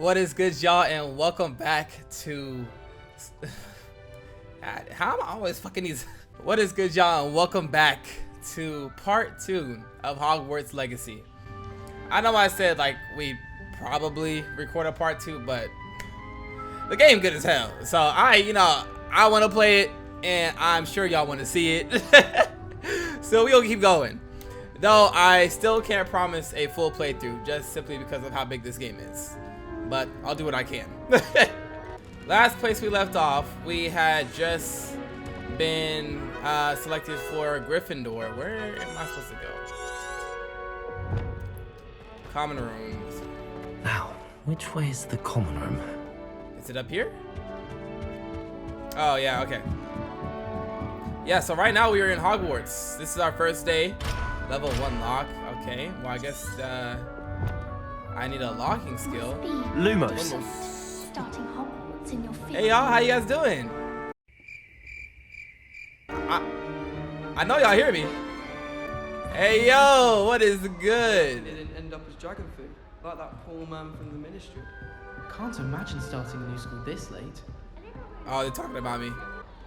What is good, y'all, and welcome back to how am I always fucking these? What is good, y'all, and welcome back to part 2 of Hogwarts Legacy. I know I said like we probably record a part 2, but the game good as hell, so I want to play it, and I'm sure y'all want to see it. So we'll keep going, though I still can't promise a full playthrough just simply because of how big this game is, but I'll do what I can. Last place we left off, we had just been selected for Gryffindor. Where am I supposed to go? Common rooms. Now, which way is the common room? Is it up here? Oh yeah, okay. Yeah, so right now we are in Hogwarts. This is our first day. Level 1 lock. Okay, well I guess I need a locking skill. Lumos. Starting Hogwarts in your feet. Hey y'all, how you guys doing? I know y'all hear me. Hey yo, what is good? It didn't end up as dragon food, like that poor man from the ministry. Can't imagine starting a new school this late. Oh, they're talking about me.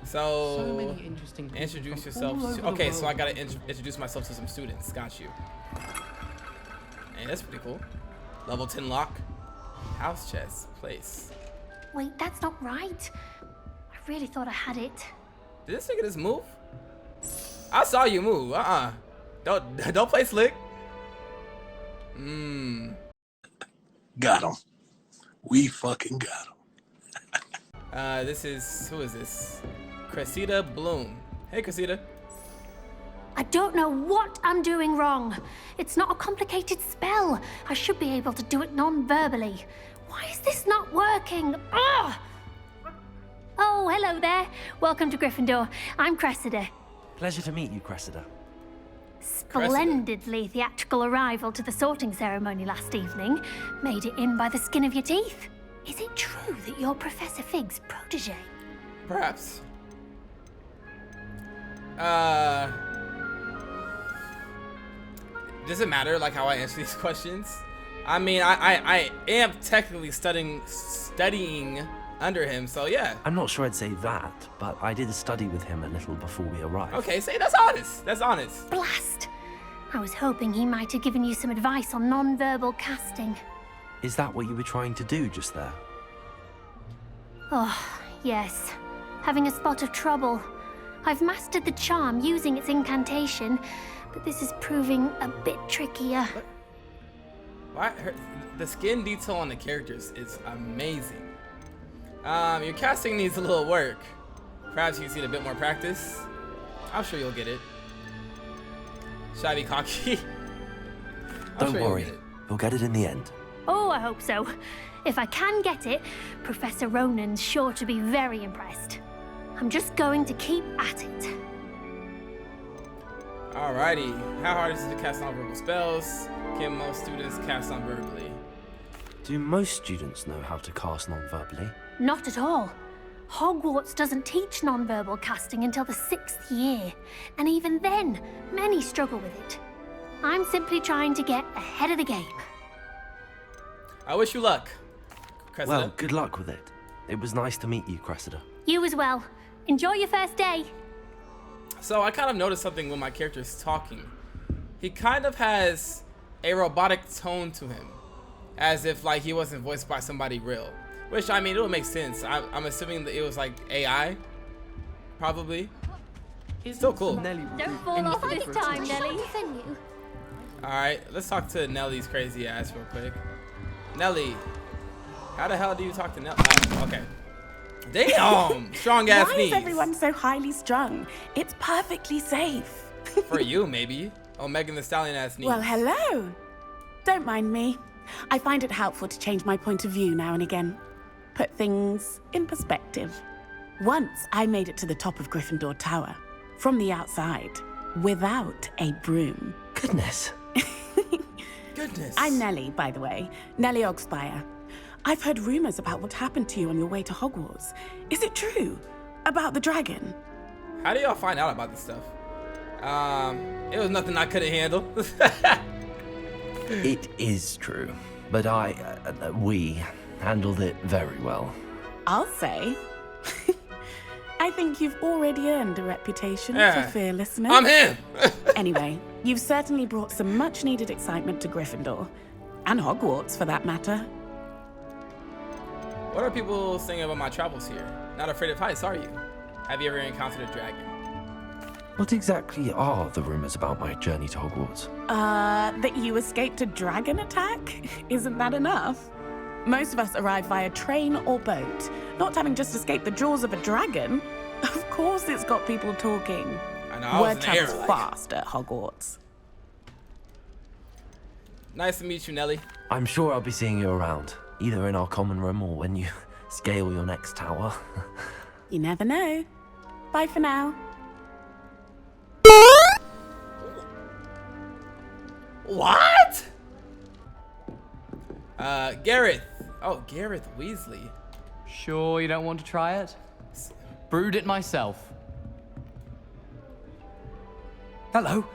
So So, many interesting people introduce from yourself. all over the Okay, so I world. gotta introduce myself to some students. Got you. Hey, that's pretty cool. Level 10 lock. House chest. Place. Wait, that's not right. I really thought I had it. Did this nigga just move? I saw you move. Don't play slick. Got him. We fucking got him. Who is this? Cressida Bloom. Hey, Cressida. I don't know what I'm doing wrong. It's not a complicated spell. I should be able to do it non-verbally. Why is this not working? Ah! Oh, hello there. Welcome to Gryffindor. I'm Cressida. Pleasure to meet you, Cressida. Splendidly theatrical arrival to the sorting ceremony last evening. Made it in by the skin of your teeth. Is it true that you're Professor Fig's protege? Perhaps. Does it matter like how I answer these questions? I mean, I am technically studying under him, so yeah. I'm not sure I'd say that, but I did study with him a little before we arrived. Okay, say that's honest. That's honest. Blast! I was hoping he might have given you some advice on non-verbal casting. Is that what you were trying to do just there? Oh, yes. Having a spot of trouble. I've mastered the charm using its incantation, but this is proving a bit trickier. The skin detail on the characters is amazing. Your casting needs a little work. Perhaps you need a bit more practice. I'm sure you'll get it. Should I be cocky? Don't worry, you'll get it in the end. Oh, I hope so. If I can get it, Professor Ronan's sure to be very impressed. I'm just going to keep at it. Alrighty. How hard is it to cast non-verbal spells? Can most students cast non-verbally? Do most students know how to cast non-verbally? Not at all. Hogwarts doesn't teach non-verbal casting until the 6th year, and even then, many struggle with it. I'm simply trying to get ahead of the game. I wish you luck, Cressida. Well, good luck with it. It was nice to meet you, Cressida. You as well. Enjoy your first day. So I kind of noticed something when my character is talking. He kind of has a robotic tone to him, as if like he wasn't voiced by somebody real. Which, I mean, it would make sense. I'm assuming that it was like AI, probably. Still cool. Don't fall off this time, Nelly. Alright, let's talk to Nellie's crazy ass real quick. Nellie, how the hell do you talk to Nellie? Oh, okay. Damn! Strong ass Why knees. is everyone so highly strung? It's perfectly safe. For you, maybe. Oh, Megan the Stallion ass knees. Well, hello. Don't mind me. I find it helpful to change my point of view now and again. Put things in perspective. Once I made it to the top of Gryffindor Tower, from the outside, without a broom. Goodness. Goodness. I'm Nellie, by the way. Nellie Ogspire. I've heard rumors about what happened to you on your way to Hogwarts. Is it true? About the dragon? How do y'all find out about this stuff? It was nothing I couldn't handle. It is true, but we Handled it very well. I'll say. I think you've already earned a reputation Yeah. for fearlessness. I'm him. Anyway, you've certainly brought some much-needed excitement to Gryffindor. And Hogwarts, for that matter. What are people saying about my travels here? Not afraid of heights, are you? Have you ever encountered a dragon? What exactly are the rumors about my journey to Hogwarts? That you escaped a dragon attack? Isn't that enough? Most of us arrive via train or boat, not having just escaped the jaws of a dragon. Of course it's got people talking. I know, I was Word in the air, travels like- fast at Hogwarts. Nice to meet you, Nelly. I'm sure I'll be seeing you around, either in our common room or when you scale your next tower. You never know. Bye for now. What? Gareth. Oh, Gareth Weasley. Sure you don't want to try it? Brewed it myself. Hello,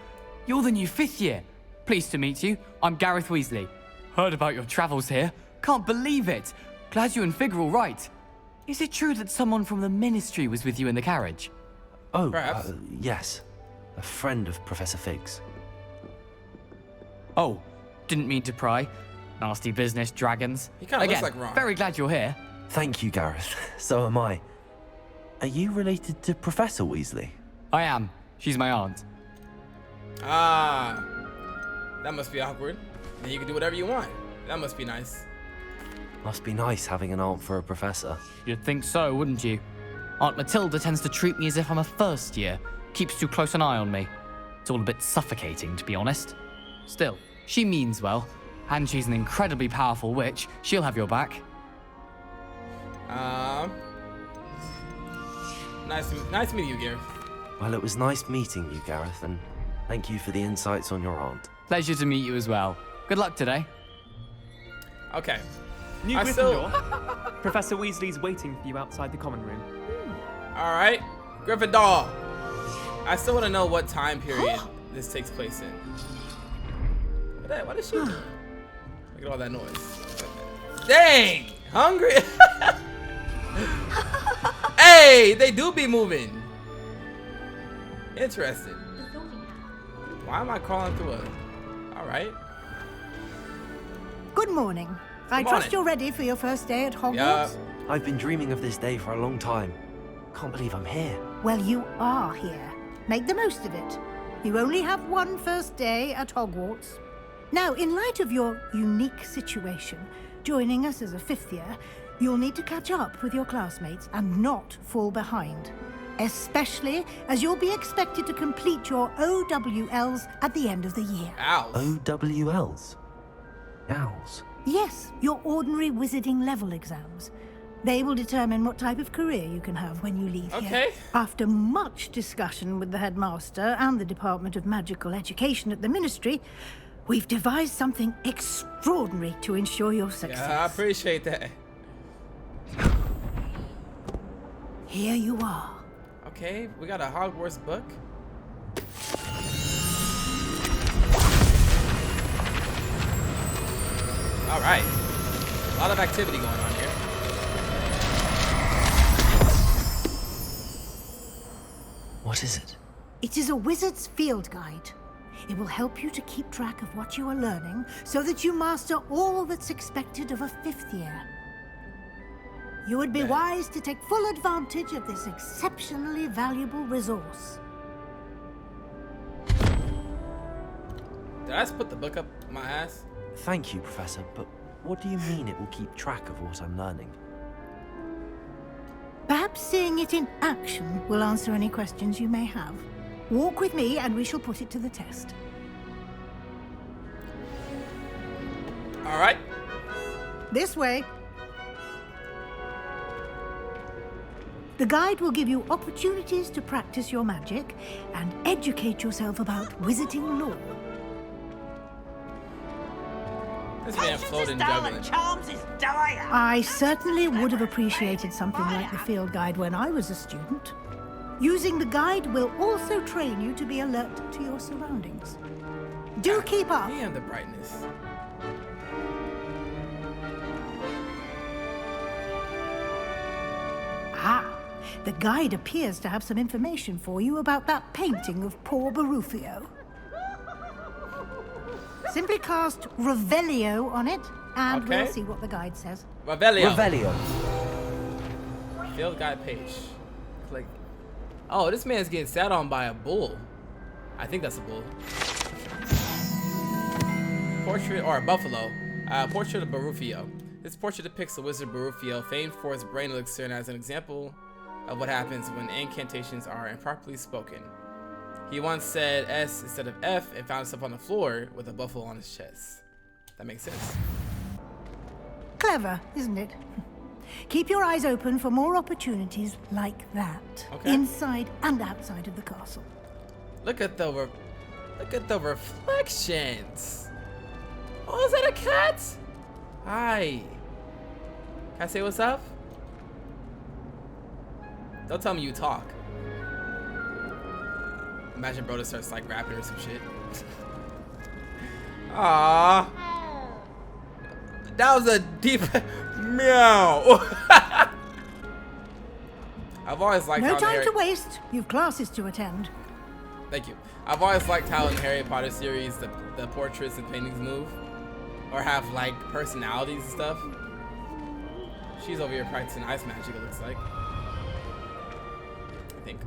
you're the new 5th year. Pleased to meet you. I'm Gareth Weasley. Heard about your travels here. Can't believe it. Glad you and Fig are all right. Is it true that someone from the Ministry was with you in the carriage? Oh, Perhaps. yes. A friend of Professor Fig's. Oh, didn't mean to pry. Nasty business, dragons. He kinda looks Again, like Ron. very glad you're here. Thank you, Gareth. So am I. Are you related to Professor Weasley? I am. She's my aunt. Ah, that must be awkward. Then you can do whatever you want. That must be nice. Must be nice having an aunt for a professor. You'd think so, wouldn't you? Aunt Matilda tends to treat me as if I'm a first year. Keeps too close an eye on me. It's all a bit suffocating, to be honest. Still, she means well. And she's an incredibly powerful witch. She'll have your back. Nice meeting you, Gareth. Well, it was nice meeting you, Gareth, and thank you for the insights on your aunt. Pleasure to meet you as well. Good luck today. Okay. New I still- Gryffindor. Professor Weasley's waiting for you outside the common room. All right, Gryffindor. I still want to know what time period this takes place in. What is she doing? Look at all that noise. Dang, hungry. Hey, they do be moving. Interesting. Why am I crawling through a? All right. Good morning. I Good trust morning. you're ready for your first day at Hogwarts? Yeah. I've been dreaming of this day for a long time. Can't believe I'm here. Well, you are here. Make the most of it. You only have one first day at Hogwarts. Now, in light of your unique situation, joining us as a 5th year, you'll need to catch up with your classmates and not fall behind. Especially as you'll be expected to complete your OWLs at the end of the year. Ow. OWLs? Owls. Yes, your ordinary wizarding level exams. They will determine what type of career you can have when you leave here. Okay. After much discussion with the headmaster and the Department of Magical Education at the Ministry, we've devised something extraordinary to ensure your success. Yeah, I appreciate that. Here you are. Okay, we got a Hogwarts book. All right, a lot of activity going on here. What is it? It is a wizard's field guide. It will help you to keep track of what you are learning so that you master all that's expected of a 5th year. You would be wise to take full advantage of this exceptionally valuable resource. Did I just put the book up my ass? Thank you, Professor, but what do you mean it will keep track of what I'm learning? Perhaps seeing it in action will answer any questions you may have. Walk with me and we shall put it to the test. All right. This way. The guide will give you opportunities to practice your magic and educate yourself about wizarding lore. This man floating juggling. I certainly would have appreciated something like the field guide when I was a student. Using the guide will also train you to be alert to your surroundings. Do keep up. Damn the brightness. Ah, the guide appears to have some information for you about that painting of poor Barufio. Simply cast Revelio on it, and Okay. we'll see what the guide says. Revelio. Revelio. Field guide page. Click. Oh, this man's getting sat on by a bull. I think that's a bull. Portrait or a buffalo. Portrait of Barufio. This portrait depicts the wizard Barufio, famed for his brain elixir, and as an example of what happens when incantations are improperly spoken. He once said S instead of F and found himself on the floor with a buffalo on his chest. That makes sense. Clever, isn't it? Keep your eyes open for more opportunities like that, Okay. inside and outside of the castle. Look at the reflections. Oh, is that a cat? Hi. Can I say what's up? Don't tell me you talk. Imagine Broda starts like rapping or some shit. Aww. That was a deep meow. I've always liked No how time to waste. You've classes to attend. Thank you. I've always liked how in the Harry Potter series the portraits and paintings move. Or have like personalities and stuff. She's over here practicing ice magic, it looks like. I think.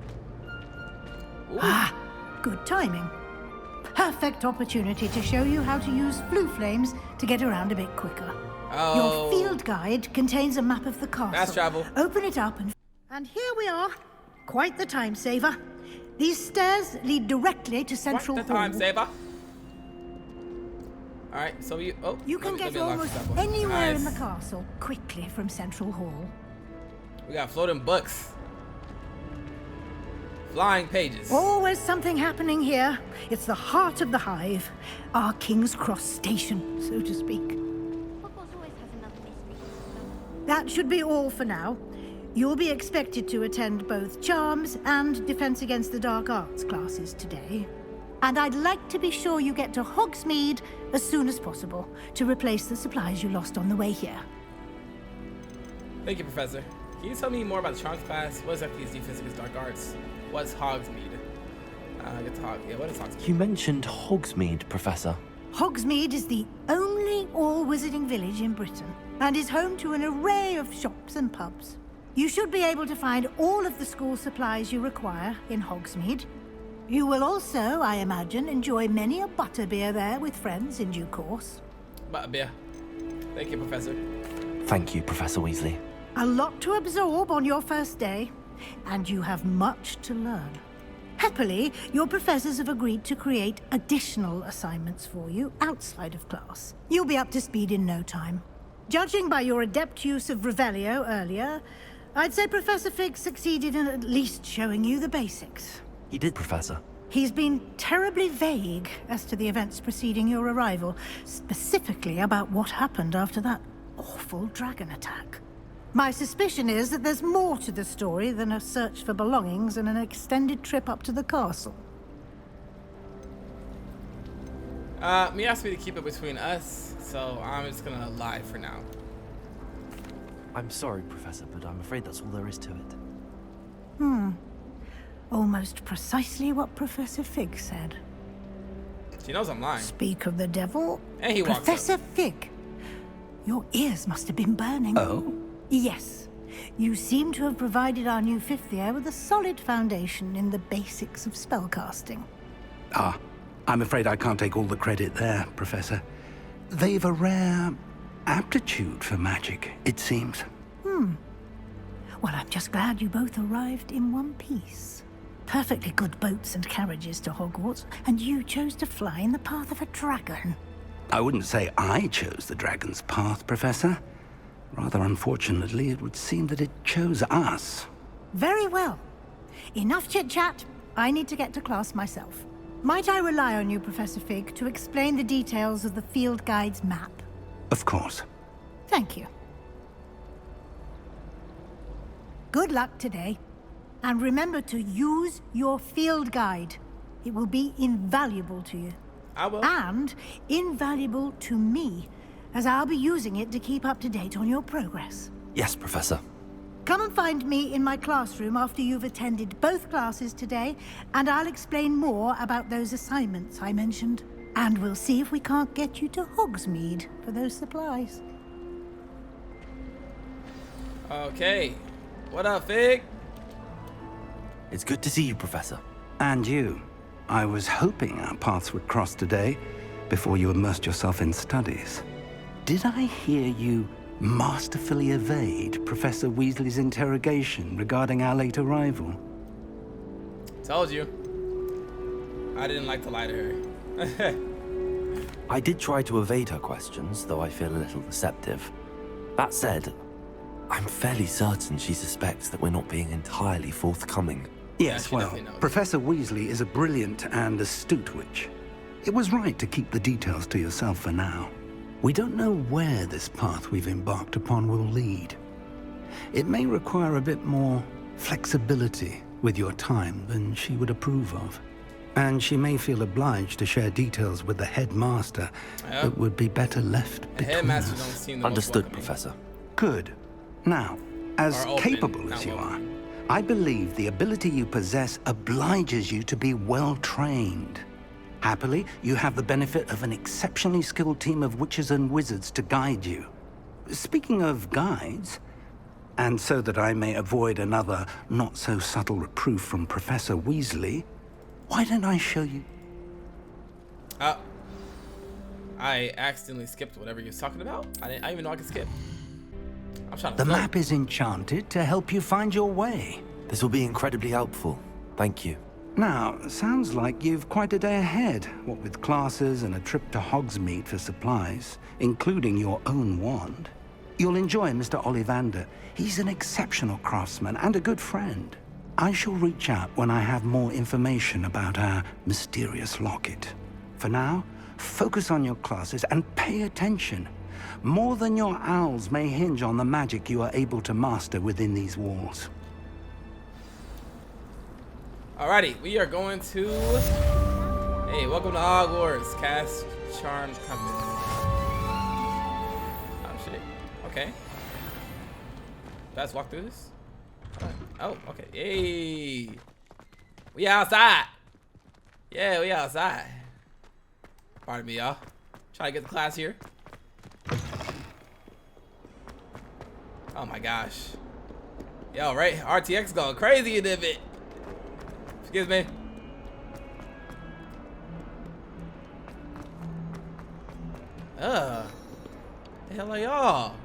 Ooh. Ah, good timing. Perfect opportunity to show you how to use flue flames to get around a bit quicker. Oh. Your field guide contains a map of the castle. Fast travel. Open it up and here we are. Quite the time saver. These stairs lead directly to Central What the time Hall. saver? Alright, so you can get almost anywhere in the castle quickly from Central Hall. We got floating books. Flying pages. Always something happening here. It's the heart of the hive. Our King's Cross station, so to speak. Hogwarts always has another mystery. That should be all for now. You'll be expected to attend both Charms and Defense Against the Dark Arts classes today. And I'd like to be sure you get to Hogsmeade as soon as possible to replace the supplies you lost on the way here. Thank you, Professor. Can you tell me more about the Charms class? What exactly is Defense Against Dark Arts? What's Hogsmeade? What is Hogsmeade? You mentioned Hogsmeade, Professor. Hogsmeade is the only all-wizarding village in Britain and is home to an array of shops and pubs. You should be able to find all of the school supplies you require in Hogsmeade. You will also, I imagine, enjoy many a butterbeer there with friends in due course. Butterbeer. Thank you, Professor. Thank you, Professor Weasley. A lot to absorb on your first day, and you have much to learn. Happily, your professors have agreed to create additional assignments for you outside of class. You'll be up to speed in no time. Judging by your adept use of Revelio earlier, I'd say Professor Fig succeeded in at least showing you the basics. He did, Professor. He's been terribly vague as to the events preceding your arrival, specifically about what happened after that awful dragon attack. My suspicion is that there's more to the story than a search for belongings and an extended trip up to the castle. He asked me to keep it between us, so I'm just gonna lie for now. I'm sorry, Professor, but I'm afraid that's all there is to it. Almost precisely what Professor Fig said. She knows I'm lying. Speak of the devil. And he walks up. Professor Fig, your ears must have been burning. Oh? Yes. You seem to have provided our new fifth year with a solid foundation in the basics of spellcasting. Ah, I'm afraid I can't take all the credit there, Professor. They've a rare aptitude for magic, it seems. Well, I'm just glad you both arrived in one piece. Perfectly good boats and carriages to Hogwarts, and you chose to fly in the path of a dragon. I wouldn't say I chose the dragon's path, Professor. Rather unfortunately, it would seem that it chose us. Very well. Enough chit-chat. I need to get to class myself. Might I rely on you, Professor Fig, to explain the details of the field guide's map? Of course. Thank you. Good luck today. And remember to use your field guide. It will be invaluable to you. I will. And invaluable to me, as I'll be using it to keep up to date on your progress. Yes, Professor. Come and find me in my classroom after you've attended both classes today, and I'll explain more about those assignments I mentioned. And we'll see if we can't get you to Hogsmeade for those supplies. Okay. What up, Fig? It's good to see you, Professor. And you. I was hoping our paths would cross today before you immersed yourself in studies. Did I hear you masterfully evade Professor Weasley's interrogation regarding our late arrival? Told you. I didn't like to lie to her. I did try to evade her questions, though I feel a little deceptive. That said, I'm fairly certain she suspects that we're not being entirely forthcoming. Yes, she well, definitely knows. Professor Weasley is a brilliant and astute witch. It was right to keep the details to yourself for now. We don't know where this path we've embarked upon will lead. It may require a bit more flexibility with your time than she would approve of. And she may feel obliged to share details with the headmaster that would be better left The between headmaster don't us. seem the most Understood, welcoming. Professor. Good. Now, as Or open, capable not as you are, welcoming. I believe the ability you possess obliges you to be well trained. Happily, you have the benefit of an exceptionally skilled team of witches and wizards to guide you. Speaking of guides, and so that I may avoid another not-so-subtle reproof from Professor Weasley, why don't I show you? I accidentally skipped whatever you was talking about. I didn't even know I could skip. I'm trying to The float. map is enchanted to help you find your way. This will be incredibly helpful. Thank you. Now, sounds like you've quite a day ahead, what with classes and a trip to Hogsmeade for supplies, including your own wand. You'll enjoy Mr. Ollivander. He's an exceptional craftsman and a good friend. I shall reach out when I have more information about our mysterious locket. For now, focus on your classes and pay attention. More than your owls may hinge on the magic you are able to master within these walls. Alrighty, we are going to. Hey, welcome to Hogwarts. Cast Charm Covenant. Oh shit. Okay. Let's walk through this. Oh, okay. Hey, we outside. Yeah, we outside. Pardon me, y'all. Trying to get the class here. Oh my gosh. Yo, right? RTX going crazy in this bit. Excuse me. The hell are y'all?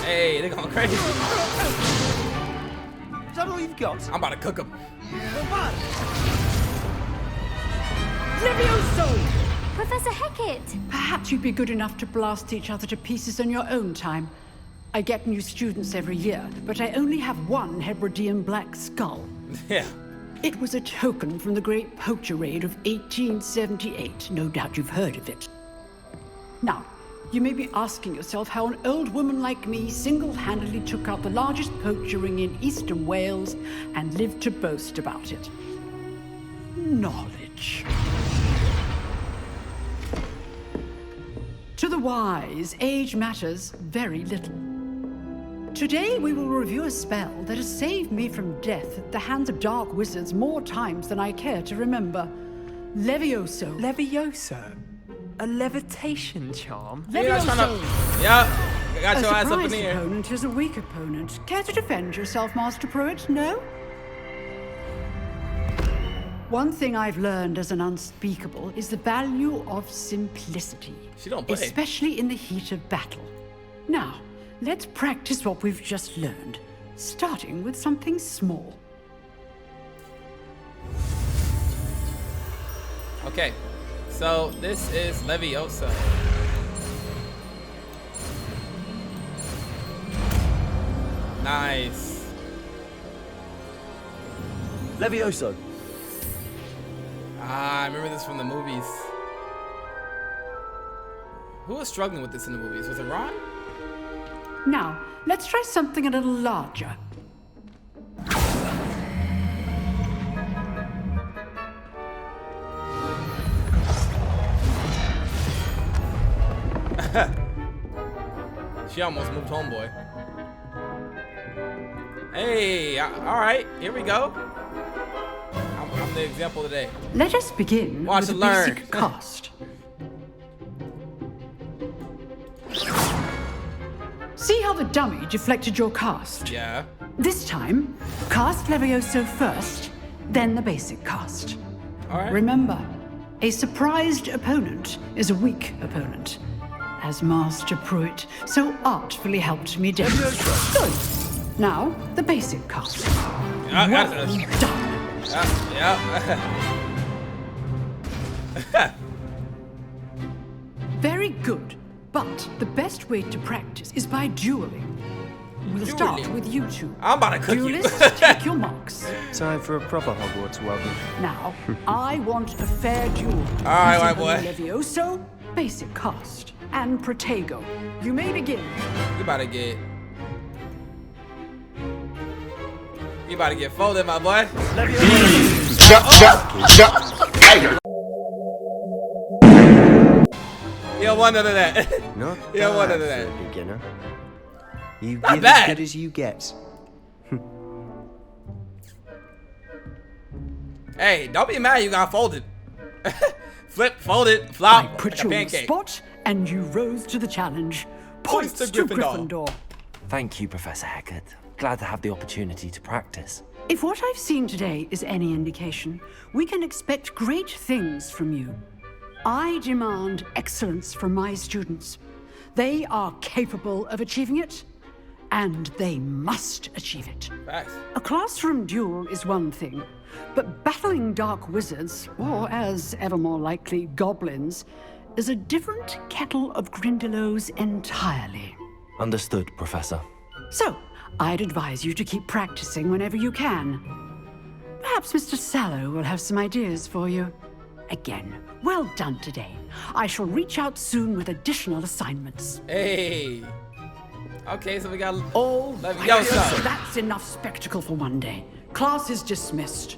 Hey, they're going crazy. Is that all you've got? I'm about to cook them. Levioso! Professor Hecat! Perhaps you'd be good enough to blast each other to pieces on your own time. I get new students every year, but I only have one Hebridean black skull. Yeah. It was a token from the Great Poacher Raid of 1878. No doubt you've heard of it. Now, you may be asking yourself how an old woman like me single-handedly took out the largest poacher ring in eastern Wales and lived to boast about it. Knowledge. To the wise, age matters very little. Today we will review a spell that has saved me from death at the hands of dark wizards more times than I care to remember. Levioso. Levioso? A levitation charm? Levioso! Yeah, I got A your ass up in surprised here. opponent is a weak opponent. Care to defend yourself, Master Pruitt? No? One thing I've learned as an unspeakable is the value of simplicity. She don't play. Especially in the heat of battle. Now, let's practice what we've just learned, starting with something small. Okay, so this is Leviosa. Nice. Levioso. Ah, I remember this from the movies. Who was struggling with this in the movies? Was it Ron? Now, let's try something a little larger. She almost moved homeboy. Hey, all right, here we go. I'm the example today. Let us begin Watch with and a learn. basic cast. See how the dummy deflected your cast? Yeah. This time, cast Levioso first, then the basic cast. All right. Remember, a surprised opponent is a weak opponent, as Master Pruitt so artfully helped me demonstrate. Good. Now, the basic cast. Well done. Yeah. Very good. But the best way to practice is by dueling. We'll start with you two. I'm about to cook Duelists, you. take your marks. Time for a proper Hogwarts welcome. Now, I want a fair duel. All right, white boy. Levioso, basic cast, and Protego. You may begin. You about to get folded, my boy. You don't want none of that. Not You don't want none of bad that. for a beginner. You Not give bad. as good as you get. Hey, don't be mad you got folded. Flip, folded, flop, I put like a you on the pancake. spot, and you rose to the challenge. Points Points to to Gryffindor. Gryffindor. Thank you, Professor Hecat. Glad to have the opportunity to practice. If what I've seen today is any indication, we can expect great things from you. I demand excellence from my students. They are capable of achieving it, and they must achieve it. Facts. A classroom duel is one thing, but battling dark wizards, or as ever more likely, goblins, is a different kettle of Grindylows entirely. Understood, Professor. So, I'd advise you to keep practicing whenever you can. Perhaps Mr. Sallow will have some ideas for you. Again, well done today. I shall reach out soon with additional assignments. Hey. Okay, so we got all Levioso. That's enough spectacle for one day. Class is dismissed.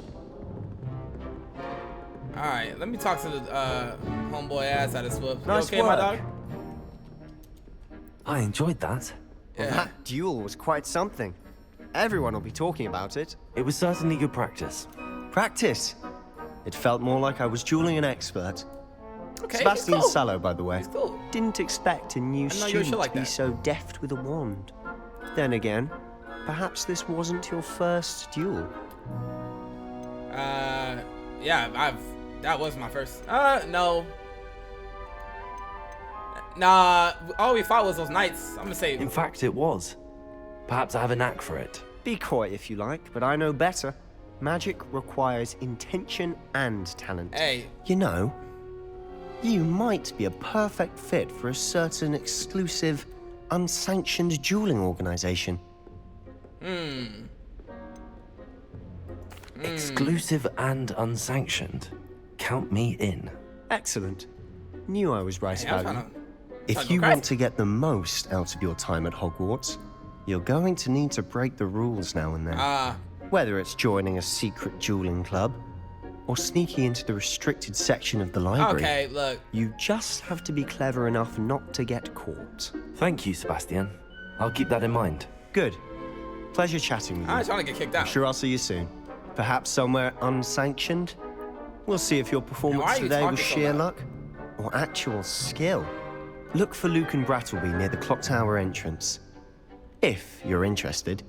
All right, let me talk to the homeboy ass out of Swift. Nice you okay, my work. dog? I enjoyed that. Well, that duel was quite something. Everyone will be talking about it. It was certainly good practice. Practice? It felt more like I was dueling an expert. Okay, Sebastian he's cool. Sallow, by the way. He's cool. Didn't expect a new I know you're student sure like to be that. so deft with a wand. Then again, perhaps this wasn't your first duel. Yeah, that was my first. No. Nah, all we fought was those knights. I'm gonna say. In fact, it was. Perhaps I have a knack for it. Be coy if you like, but I know better. Magic requires intention and talent. Hey. You know, you might be a perfect fit for a certain exclusive, unsanctioned dueling organization. Exclusive and unsanctioned. Count me in. Excellent. Knew I was right Hey, I'm about trying you. to If you want to get the most out of your time at Hogwarts, you're going to need to break the rules now and then. Whether it's joining a secret dueling club or sneaking into the restricted section of the library. Okay, look. You just have to be clever enough not to get caught. Thank you, Sebastian. I'll keep that in mind. Good. Pleasure chatting with you. I was trying to get kicked out. I'm sure I'll see you soon. Perhaps somewhere unsanctioned. We'll see if your why performance are you today was talking so sheer loud? luck or actual skill. Look for Luke and Brattleby near the clock tower entrance. If you're interested.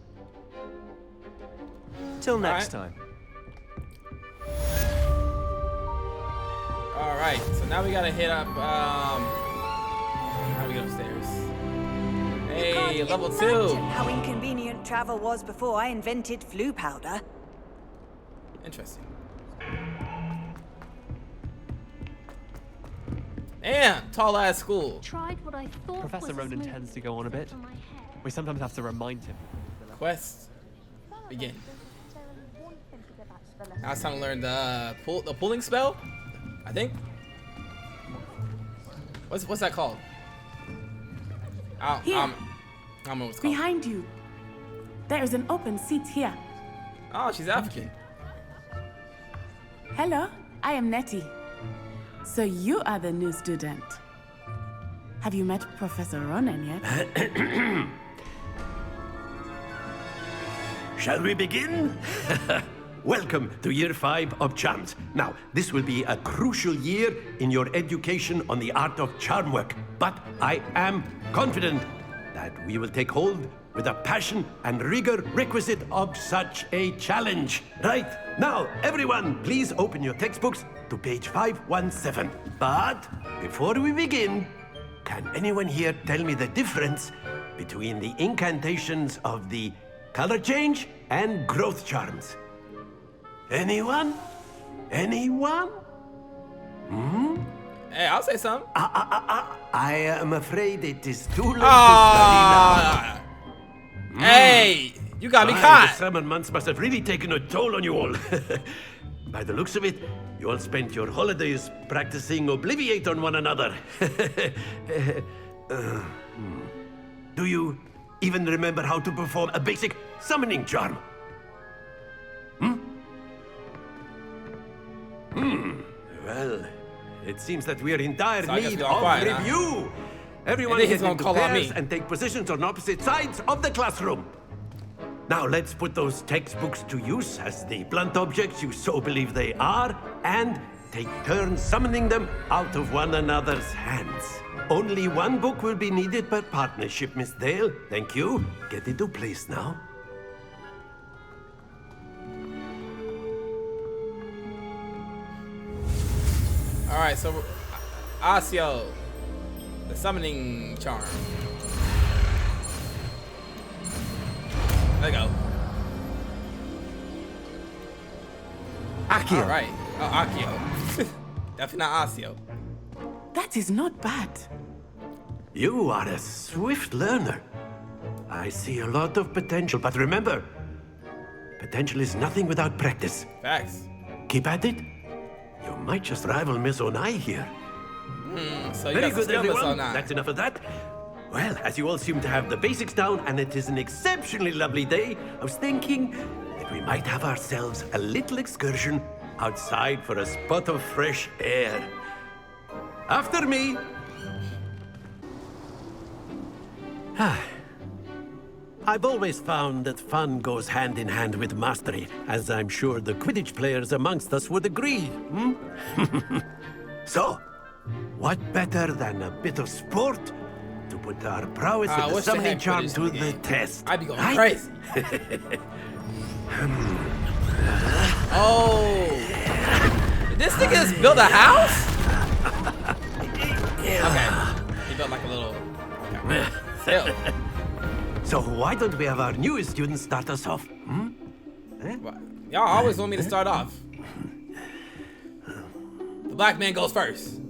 Till next time. All right, so now we gotta hit up. How do we get upstairs? Hey, level 2. How inconvenient travel was before I invented flu powder. Interesting. Damn, tall ass school. Tried what I thought Professor was Ronan smooth tends to go on a bit. We sometimes have to remind him. Quest begin. Now it's time to learn the pulling spell, I think. What's that called? I don't know what it's called. Behind you. There is an open seat here. Oh, she's African. Hello, I am Nettie. So you are the new student. Have you met Professor Ronen yet? Shall we begin? Welcome to Year 5 of Charms. Now, this will be a crucial year in your education on the art of charm work, but I am confident that we will take hold with the passion and rigor requisite of such a challenge. Right, now, everyone, please open your textbooks to page 517. But before we begin, can anyone here tell me the difference between the incantations of the color change and growth charms? Anyone? Anyone? Hmm? Hey, I'll say something. I am afraid it is too late to study now. Hey, you got me The caught. summer months must have really taken a toll on you all. By the looks of it, you all spent your holidays practicing Obliviate on one another. Do you even remember how to perform a basic summoning charm? Well, it seems that we are in dire So I guess need we all of quiet, huh? review. Everyone he's get gonna into call on pairs me. and take positions on opposite sides of the classroom. Now let's put those textbooks to use as the blunt objects you so believe they are, and take turns summoning them out of one another's hands. Only one book will be needed per partnership, Miss Dale. Thank you. Get into place now. All right, so Asio, the summoning charm. There you go. Accio. All right. Oh, Accio. Definitely not Asio. That is not bad. You are a swift learner. I see a lot of potential, but remember, potential is nothing without practice. Facts. Keep at it. You might just rival Miss Onai here. So you Very got some good, skill, Miss everyone. Onai. That's enough of that. Well, as you all seem to have the basics down, and it is an exceptionally lovely day, I was thinking that we might have ourselves a little excursion outside for a spot of fresh air. After me. I've always found that fun goes hand in hand with mastery, as I'm sure the Quidditch players amongst us would agree. So, what better than a bit of sport to put our prowess I with the wish they summoning had charm Quidditch to in the the game. test? I'd be going right? crazy. Oh, this nigga just built a house? Okay, he built like a little. Okay. Still. So why don't we have our newest student start us off? Y'all always want me to start off. The black man goes first.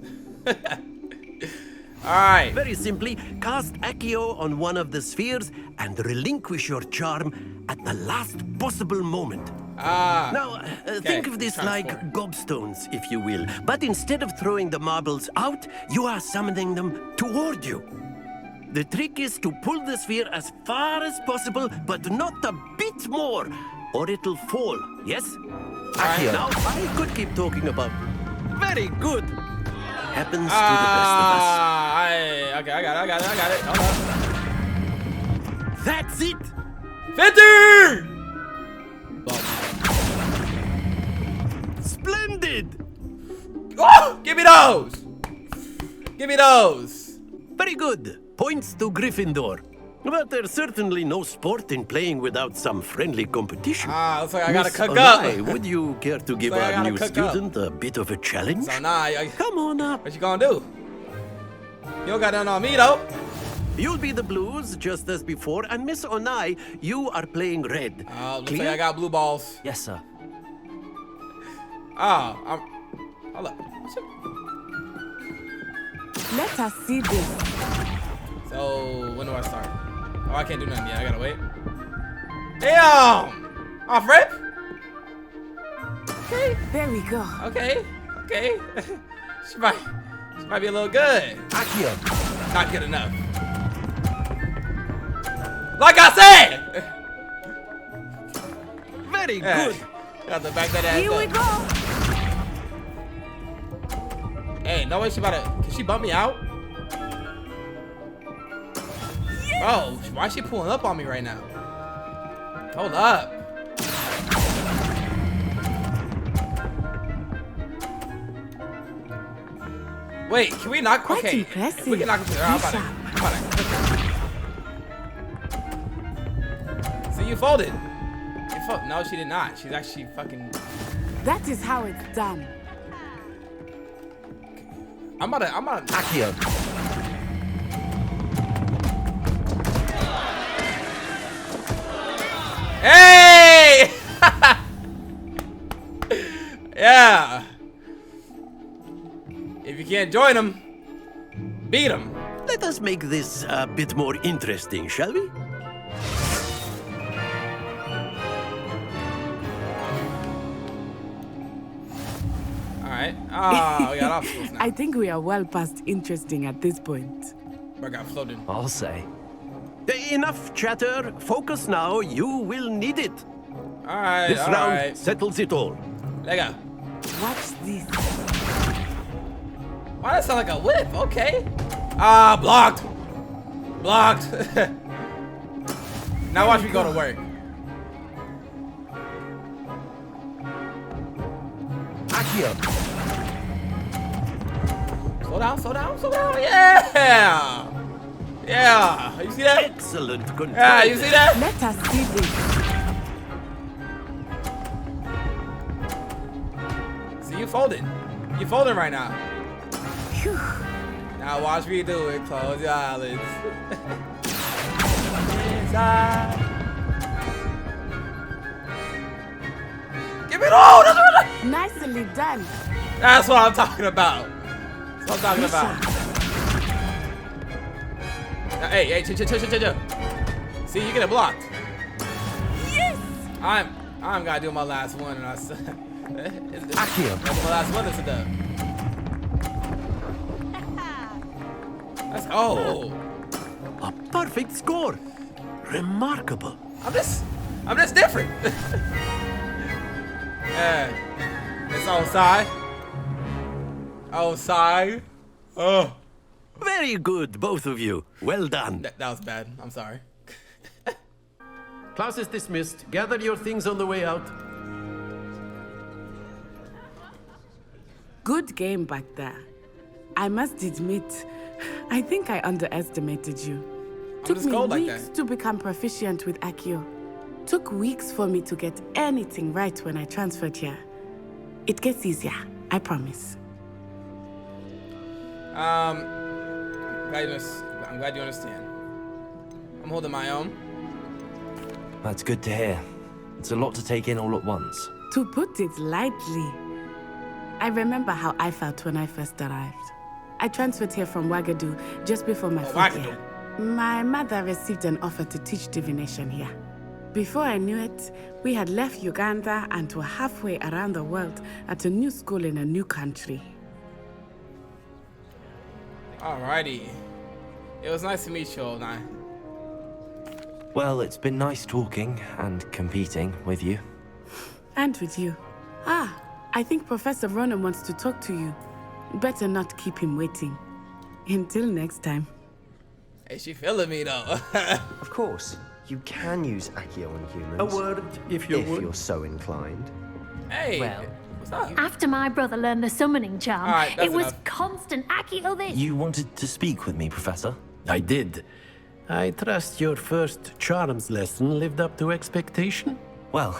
Alright. Very simply, cast Accio on one of the spheres and relinquish your charm at the last possible moment. Now, think of this like gobstones, if you will. But instead of throwing the marbles out, you are summoning them toward you. The trick is to pull the sphere as far as possible, but not a bit more, or it'll fall, yes? Accio. Now, I could keep talking about very good. Happens to the best of us. Okay, I got it. Hold up. That's it! 50! Splendid! Oh, give me those! Give me those! Very good. Points to Gryffindor. But there's certainly no sport in playing without some friendly competition. Looks like I gotta Miss cook Onai, up. would you care to give Looks like I our gotta new cook up. student a bit of a challenge? So nah, come on up. What you gonna do? You don't got nothing on me though. You'll be the blues just as before, and Miss Onai, you are playing red. Looks like I got blue balls. Yes, sir. Hold up. Let us see this. So when do I start? Oh, I can't do nothing yet. I gotta wait. Damn! Off rip? Okay. There we go. Okay. she might be a little good. Accio. Not good enough. Like I said! Very good. Got to back that ass Here we up. go. Hey, no way she about to. Can she bump me out? Bro, why is she pulling up on me right now? Hold up. Wait, can we knock? Quite Okay, impressive. if we can knock him. I'm about to. See, you folded. No, she did not. She's actually fucking. That is how it's done. I'm about to. Accio. Hey! Yeah. If you can't join them, beat them. Let us make this a bit more interesting, shall we? Alright. Oh, we got obstacles now. I think we are well past interesting at this point. I got floated. I'll say. Enough chatter. Focus now. You will need it. Alright, This round settles it all. Let go. Watch this. Why does that sound like a whip? Okay. Ah, blocked. Blocked. Now watch me go to work. Accio. Slow down, slow down, slow down. Yeah. Yeah. You see that? Excellent control. Yeah, you see that? Let us see this. See, you folding. You folding right now. Phew. Now watch me do it. Close your eyelids. Inside. Give it all. Nicely done. That's what I'm talking about. That's what I'm talking about. Now, hey, chill. See, you get it blocked. Yes. I'm gonna do my last one, and I said, Accio. that's my last one. That's a dub. Let's go. A perfect score. Remarkable. I'm just different. Yeah. It's outside. Outside. Oh. Very good, both of you. Well done. That was bad. I'm sorry. Class is dismissed. Gather your things on the way out. Good game back there. I must admit, I think I underestimated you. Took me weeks to become proficient with Accio. Took weeks for me to get anything right when I transferred here. It gets easier, I promise. I'm glad you understand. I'm holding my own. That's good to hear. It's a lot to take in all at once. To put it lightly, I remember how I felt when I first arrived. I transferred here from Ouagadougou just before my fourth year. My mother received an offer to teach divination here. Before I knew it, we had left Uganda and were halfway around the world at a new school in a new country. Alrighty. It was nice to meet you all, Nine. Well, it's been nice talking and competing with you. And with you. I think Professor Ronan wants to talk to you. Better not keep him waiting. Until next time. Hey, she feeling me though. Of course, you can use Accio on humans. A word, if you would. If you're so inclined. Hey, what's up? After my brother learned the summoning charm, All right, it was enough. constant Accio this. You wanted to speak with me, Professor? I did. I trust your first charms lesson lived up to expectation? Well,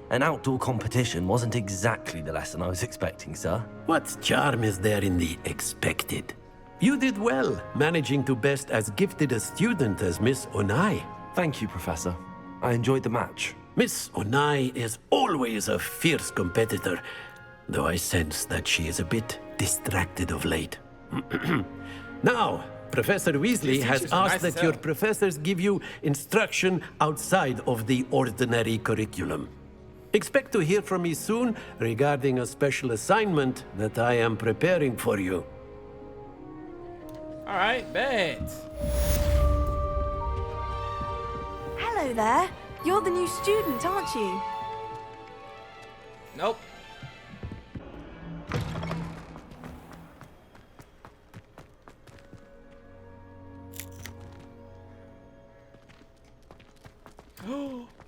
an outdoor competition wasn't exactly the lesson I was expecting, sir. What charm is there in the expected? You did well, managing to best as gifted a student as Miss Onai. Thank you, Professor. I enjoyed the match. Miss Onai is always a fierce competitor, though I sense that she is a bit distracted of late. Now, Professor Weasley has asked that your professors give you instruction outside of the ordinary curriculum. Expect to hear from me soon regarding a special assignment that I am preparing for you. All right, bet. Hello there. You're the new student, aren't you? Nope.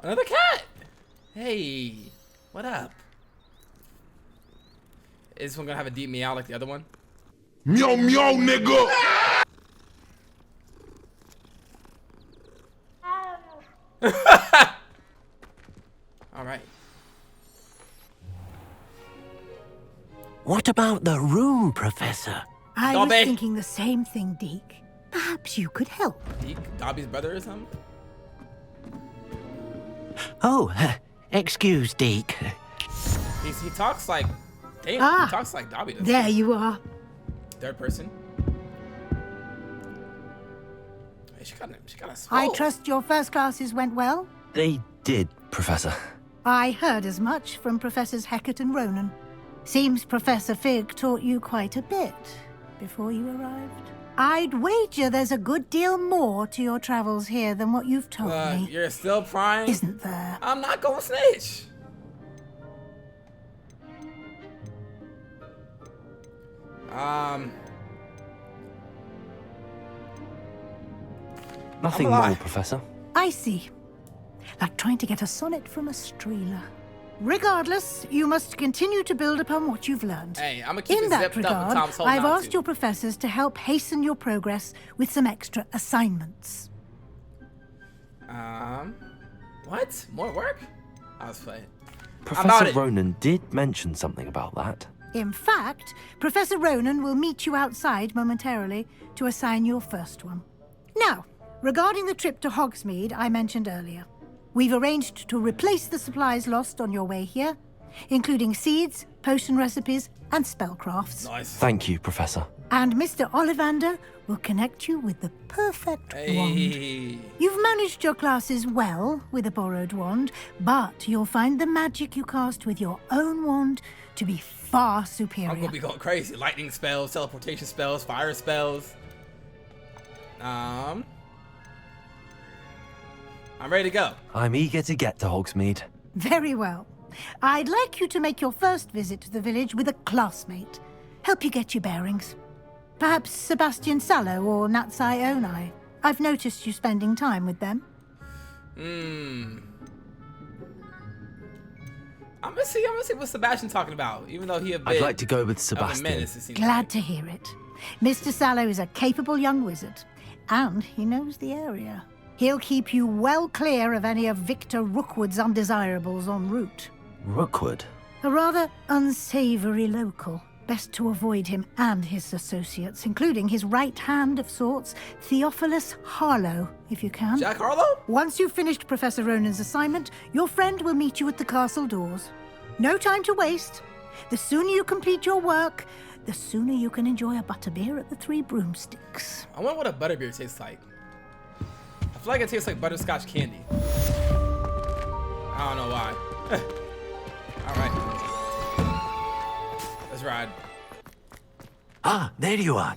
Another cat. Hey, what up? Is this one gonna have a deep meow like the other one? Meow meow, nigga. All right. What about the room, Professor? I was thinking the same thing, Deke. Perhaps you could help. Deke, Dobby's brother or something? Oh, excuse Deke. He talks like, damn, he talks like Dobby does. There you are. Third person. Hey, she got a I trust your first classes went well? They did, Professor. I heard as much from Professors Hecat and Ronan. Seems Professor Fig taught you quite a bit before you arrived. I'd wager there's a good deal more to your travels here than what you've told me. You're still prying? Isn't there? I'm not gonna snitch. Nothing more, Professor. I see. Like trying to get a sonnet from a streeler. Regardless, you must continue to build upon what you've learned. Hey, I'm gonna keep In it that zipped regard, up and Tom's holding I've on asked to. your professors to help hasten your progress with some extra assignments. What? More work? I was playing. Professor Ronan did mention something about that. In fact, Professor Ronan will meet you outside momentarily to assign your first one. Now, regarding the trip to Hogsmeade I mentioned earlier, we've arranged to replace the supplies lost on your way here, including seeds, potion recipes, and spellcrafts. Nice. Thank you, Professor. And Mr. Ollivander will connect you with the perfect wand. You've managed your classes well with a borrowed wand, but you'll find the magic you cast with your own wand to be far superior. I'm gonna be going crazy. Lightning spells, teleportation spells, fire spells. I'm ready to go. I'm eager to get to Hogsmeade. Very well. I'd like you to make your first visit to the village with a classmate. Help you get your bearings. Perhaps Sebastian Sallow or Natsai Onai. I've noticed you spending time with them. I'm gonna see what Sebastian's talking about, even though he a bit I'd like to go with of a Sebastian. menace, it seems Glad like. to hear it. Mr. Sallow is a capable young wizard, and he knows the area. He'll keep you well clear of any of Victor Rookwood's undesirables en route. Rookwood? A rather unsavory local. Best to avoid him and his associates, including his right hand of sorts, Theophilus Harlow, if you can. Jack Harlow? Once you've finished Professor Ronan's assignment, your friend will meet you at the castle doors. No time to waste. The sooner you complete your work, the sooner you can enjoy a butterbeer at the Three Broomsticks. I wonder what a butterbeer tastes like. I feel like it tastes like butterscotch candy. I don't know why. All right. Let's ride. Ah, there you are.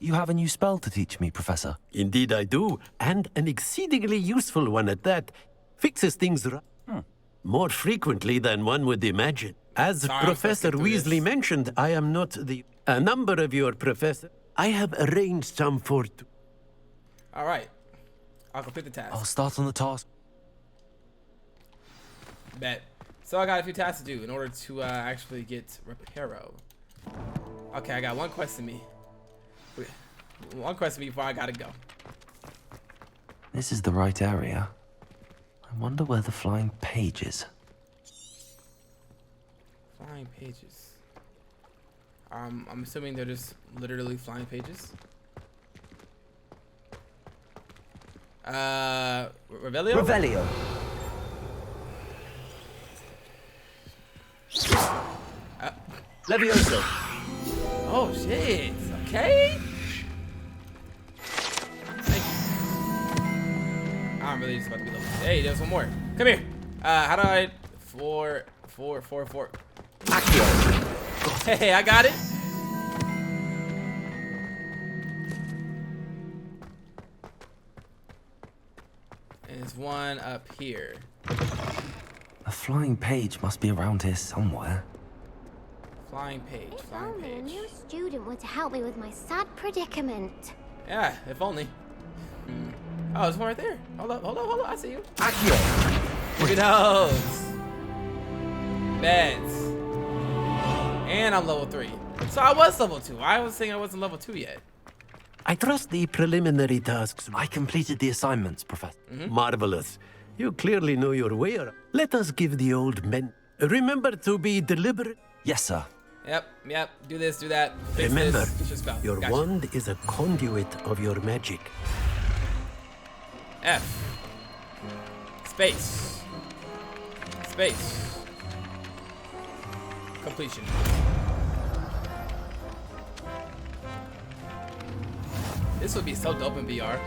You have a new spell to teach me, Professor. Indeed I do, and an exceedingly useful one at that. Fixes things more frequently than one would imagine. As Professor Weasley mentioned, I am not a number of your professors. I have arranged some for two. All right. I'll complete the task. I'll start on the task. Bet. So I got a few tasks to do in order to actually get Reparo. Okay, I got one quest to me. One quest to me before I gotta go. This is the right area. I wonder where the flying page is. Flying pages. I'm assuming they're just literally flying pages. Revelio? Revelio. Levioso. Oh shit. Okay. Thank you. I'm really just about to be low. Hey, there's one more. Come here. How do I 4. Accio. Hey, I got it. And there's one up here. A flying page must be around here somewhere. Flying page. If Flying only a page. new student were to help me with my sad predicament. Yeah, if only. Oh, there's one right there. Hold up, hold up, hold up. I see you. Look at those. Beds. And I'm level 3. So I was level 2. I was saying I wasn't level 2 yet. I trust the preliminary tasks. I completed the assignments, Professor. Marvelous. You clearly know your way around. Let us give the old men. Remember to be deliberate. Yes, sir. Yep. Do this, do that. Fix Remember, this. your Gotcha. wand is a conduit of your magic. F. Space. Space. Completion. This would be so dope in VR.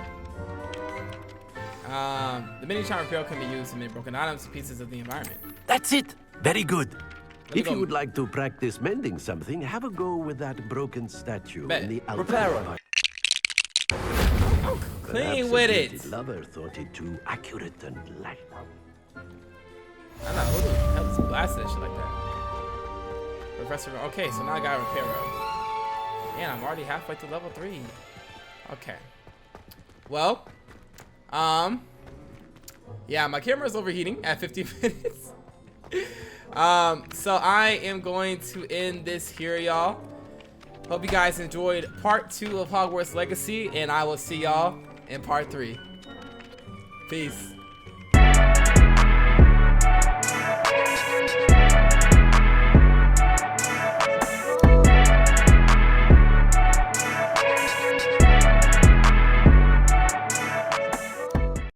The mini charm repair can be used to make broken items and pieces of the environment. That's it. Very good. If go. you would like to practice mending something, have a go with that broken statue in the Repair. Clean with it. Lover thought it too accurate and light. I know, who the hell is blasting shit like that? Professor, okay, so now I got a repair row. Man, I'm already halfway through level 3. Okay. Well, yeah, my camera's overheating at 50 minutes. So I am going to end this here, y'all. Hope you guys enjoyed part 2 of Hogwarts Legacy, and I will see y'all in part 3. Peace.